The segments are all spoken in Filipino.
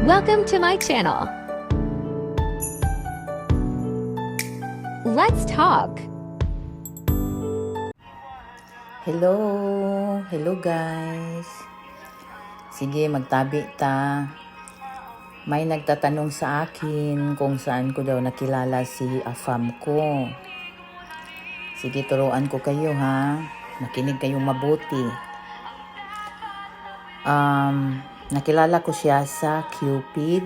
Welcome to my channel. Let's talk. Hello guys. Sige, magtabi ta. May nagtatanong sa akin kung saan ko daw nakilala si afam ko. Sige, turuan ko kayo ha. Makinig kayong mabuti. Nakilala ko siya sa cupid.com.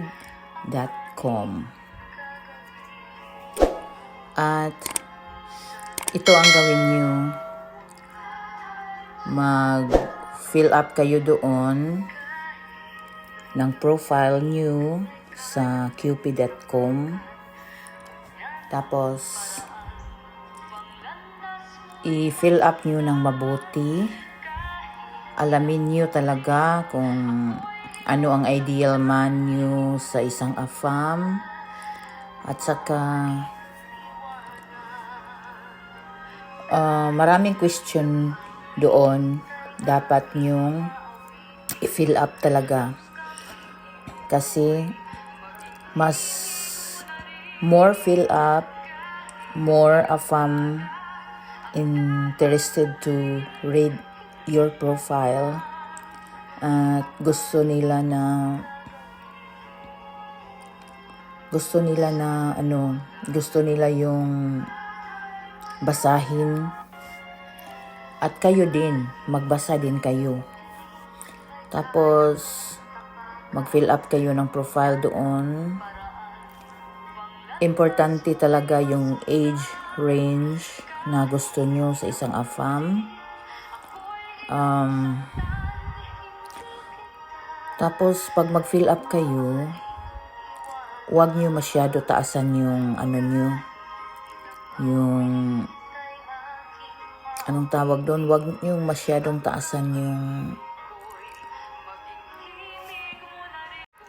At ito ang gawin nyo. Mag-fill up kayo doon ng profile nyo sa cupid.com. Tapos, i-fill up nyo ng mabuti. Alamin nyo talaga kung ano ang ideal man nyo sa isang afam. At saka, maraming question doon dapat nyong i-fill up talaga kasi mas more fill up, more afam interested to read your profile at gusto nila yung basahin at kayo din, magbasa din kayo. Tapos, mag-fill up kayo ng profile doon. Importante talaga yung age range na gusto nyo sa isang afam. Tapos, pag mag-fill up kayo, huwag nyo masyado taasan yung anong tawag doon, wag yung masyadong taasan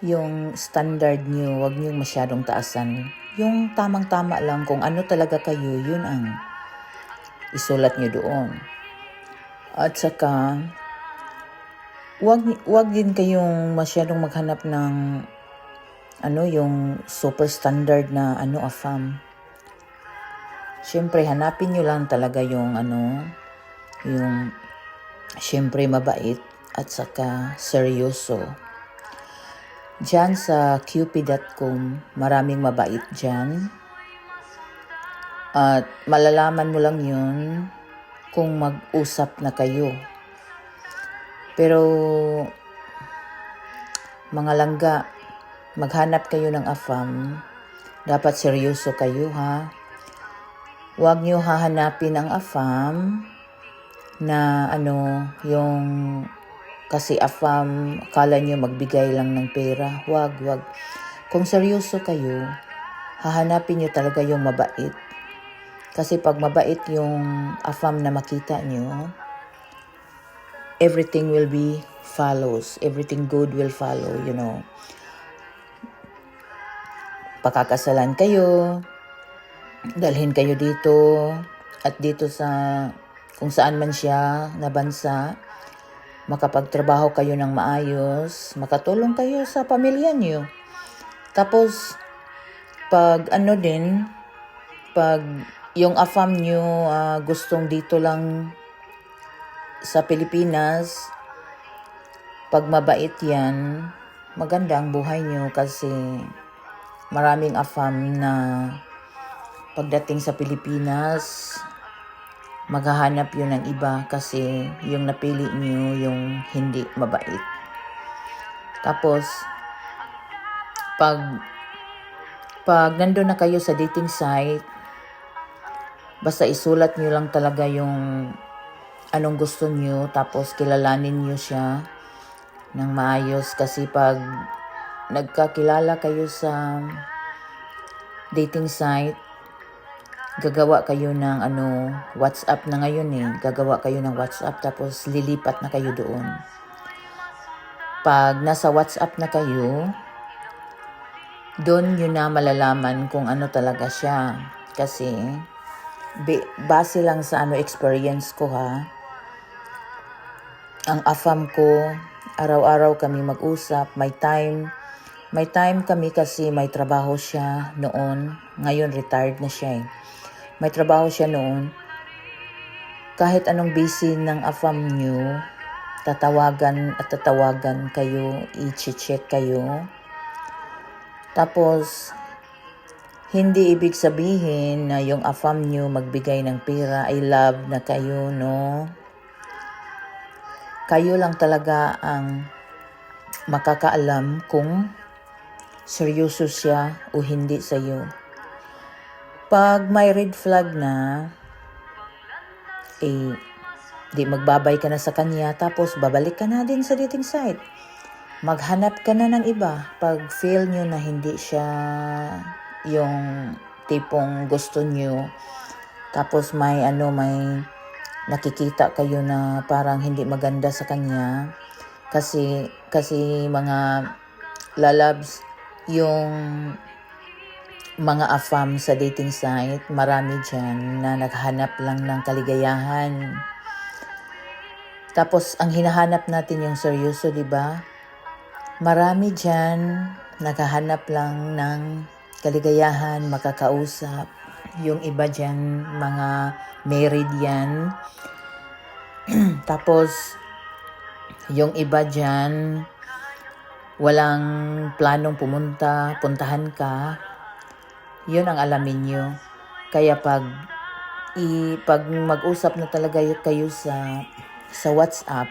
yung standard nyo, wag yung masyadong taasan. Yung tamang-tama lang, kung ano talaga kayo, yun ang isulat nyo doon. At saka, wag din kayong masyadong maghanap ng yung super standard na afam. Siyempre, hanapin nyo lang talaga yung siyempre mabait at saka seryoso. Diyan sa cupid.com, maraming mabait diyan. At malalaman mo lang yun kung mag-usap na kayo. Pero, mga langga, maghanap kayo ng afam, dapat seryoso kayo ha. Huwag nyo hahanapin ang afam na yung kasi afam, akala nyo magbigay lang ng pera. Huwag. Kung seryoso kayo, hahanapin nyo talaga yung mabait. Kasi pag mabait yung afam na makita nyo, everything will be follows. Everything good will follow, Pakakasalan kayo, dalhin kayo dito at dito sa kung saan man siya na bansa, makapagtrabaho kayo ng maayos, makatulong kayo sa pamilya niyo. Tapos pag yung afam niyo gustong dito lang sa Pilipinas, pag mabait yan, maganda ang buhay niyo kasi maraming afam na pagdating sa Pilipinas, maghahanap yun ng iba kasi yung napili niyo yung hindi mabait. Tapos, pag nandun na kayo sa dating site, basta isulat niyo lang talaga yung anong gusto niyo, tapos kilalanin niyo siya ng maayos kasi pag nagkakilala kayo sa dating site, gagawa kayo ng WhatsApp na ngayon gagawa kayo ng WhatsApp tapos lilipat na kayo doon. Pag nasa WhatsApp na kayo, doon yun na malalaman kung ano talaga siya. Kasi base lang sa experience ko ha, ang afam ko, araw-araw kami mag-usap, may time May time kami kasi may trabaho siya noon. Ngayon retired na siya eh. May trabaho siya noon. Kahit anong busy ng AFAM nyo, tatawagan at tatawagan kayo, i-check kayo. Tapos, hindi ibig sabihin na yung AFAM nyo magbigay ng pera, I love na kayo, no? Kayo lang talaga ang makakaalam kung seryoso siya o hindi sa'yo. Pag may red flag na, di magbabay ka na sa kanya, tapos babalik ka na din sa dating site. Maghanap ka na ng iba. Pag feel nyo na hindi siya yung tipong gusto nyo, tapos may nakikita kayo na parang hindi maganda sa kanya, kasi mga lalabs, yung mga AFAM sa dating site, marami dyan na naghanap lang ng kaligayahan. Tapos, ang hinahanap natin yung seryoso, di ba? Marami dyan naghahanap lang ng kaligayahan, makakausap. Yung iba dyan, mga married yan. Tapos, yung iba dyan, walang planong puntahan ka. Yun ang alamin nyo. Kaya pag mag-usap na talaga kayo sa WhatsApp,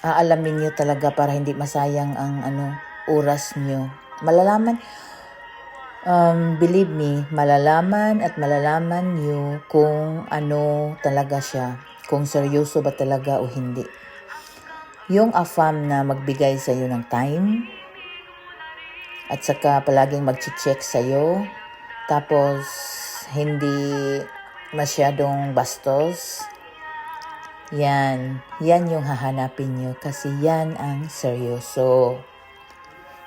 aalamin nyo talaga para hindi masayang ang oras nyo. Malalaman, believe me, malalaman nyo kung ano talaga siya. Kung seryoso ba talaga o hindi. Yung AFAM na magbigay sa iyo ng time at saka palaging mag-check sa iyo, tapos hindi masyadong bastos, yan yung hahanapin nyo kasi yan ang seryoso.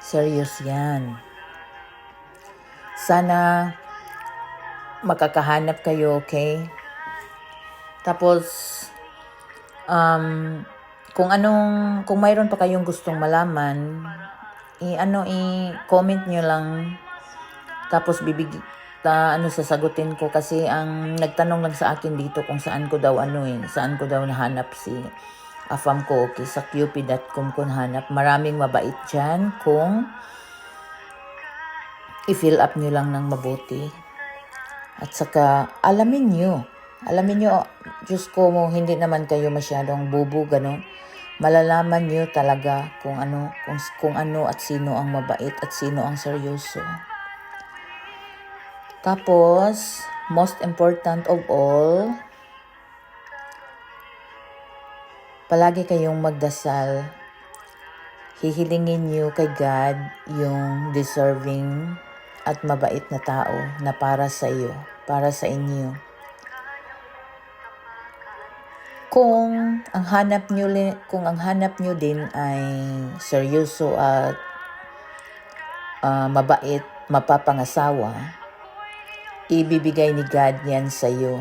Serious yan. Sana makakahanap kayo, okay? Tapos, kung mayroon pa kayong gustong malaman, i-comment nyo lang. Tapos sasagutin ko kasi ang nagtanong lang sa akin dito kung saan ko daw nahanap si AFAM ko. Okay, sa cupid.com ko nahanap. Maraming mabait dyan kung i-fill up nyo lang ng mabuti. At saka alamin nyo, Diyos ko mo, hindi naman kayo masyadong bubu, gano'n. Malalaman nyo talaga kung ano at sino ang mabait at sino ang seryoso. Tapos, most important of all, palagi kayong magdasal. Hihilingin nyo kay God yung deserving at mabait na tao na para sa iyo, para sa inyo. Kung ang hanap nyo din ay seryoso at mabait, mapapangasawa, ibibigay ni God yan sa iyo.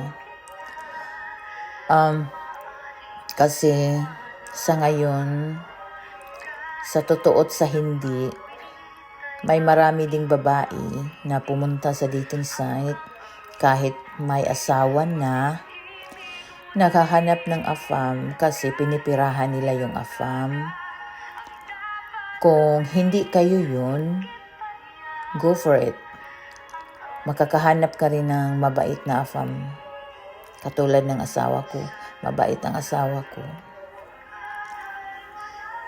Kasi sa ngayon, sa totoo at sa hindi, may marami ding babae na pumunta sa dating site kahit may asawa na, nakahanap ng AFAM kasi pinipirahan nila yung AFAM. Kung hindi kayo yun, go for it. Makakahanap ka rin ng mabait na AFAM. Katulad ng asawa ko. Mabait ang asawa ko.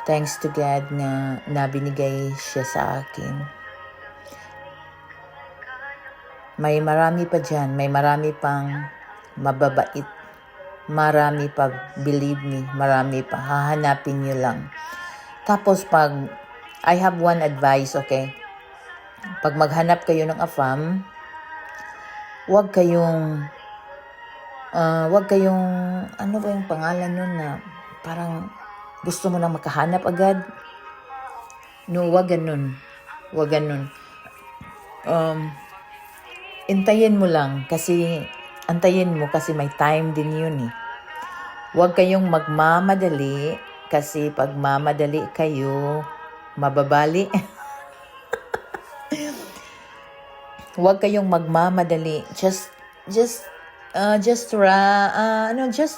Thanks to God na binigay siya sa akin. May marami pa dyan. May marami pang mababait. Marami pa, believe me, marami pa. Hahanapin nyo lang. Tapos I have one advice, okay? Pag maghanap kayo ng AFAM, wag kayong, ano ba yung pangalan nun na parang gusto mo nang makahanap agad? No, wag ganun. Antayin mo kasi may time din yun eh. Huwag kayong magmamadali kasi pag mamadali kayo, mababali. Huwag kayong magmamadali. Just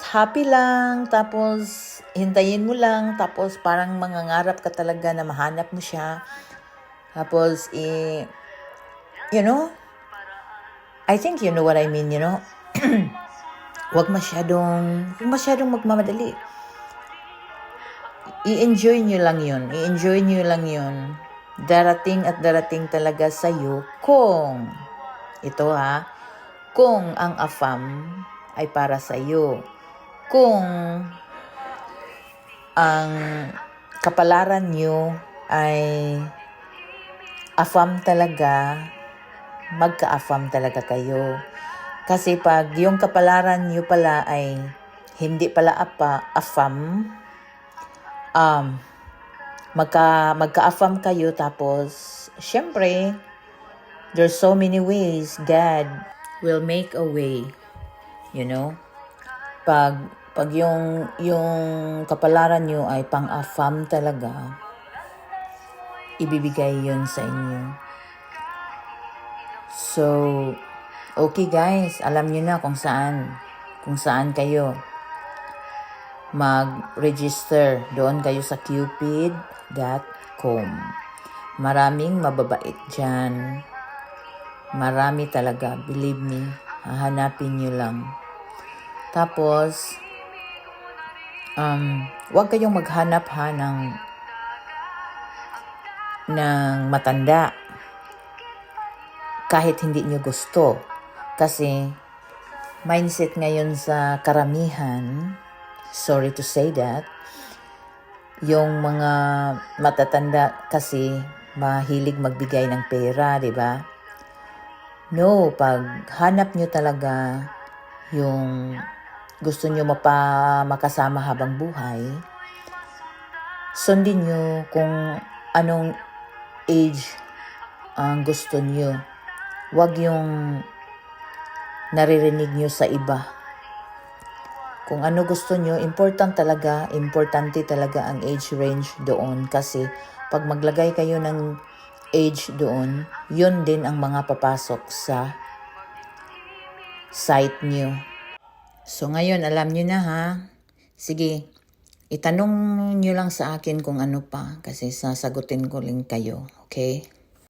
happy lang. Tapos, hintayin mo lang. Tapos, parang mangangarap ka talaga na mahanap mo siya. Tapos, you know, I think you know what I mean, you know. Huwag masyadong magmamadali. I-enjoy nyo lang yun. Darating at darating talaga sa'yo kung ang AFAM ay para sa'yo. Kung ang kapalaran nyo ay AFAM talaga, magka-AFAM talaga kayo. Kasi pag yung kapalaran nyo pala ay hindi pala AFAM, magka-AFAM kayo, tapos syempre there's so many ways God will make a way, you know. Pag yung kapalaran nyo ay pang-AFAM talaga, ibibigay yun sa inyo. So, okay guys, alam nyo na kung saan kayo mag-register. Doon kayo sa cupid.com. Maraming mababait dyan. Marami talaga, believe me. Hahanapin nyo lang. Tapos, huwag kayong maghanap ng matanda kahit hindi nyo gusto. Kasi, mindset ngayon sa karamihan, sorry to say that, yung mga matatanda kasi mahilig magbigay ng pera, di ba? No, pag hanap nyo talaga yung gusto nyo makasama habang buhay, sundin nyo kung anong age ang gusto nyo. Huwag yung naririnig nyo sa iba. Kung ano gusto nyo, importante talaga ang age range doon. Kasi pag maglagay kayo ng age doon, yun din ang mga papasok sa site nyo. So ngayon, alam nyo na ha. Sige, itanong nyo lang sa akin kung ano pa. Kasi sasagutin ko lang kayo. Okay?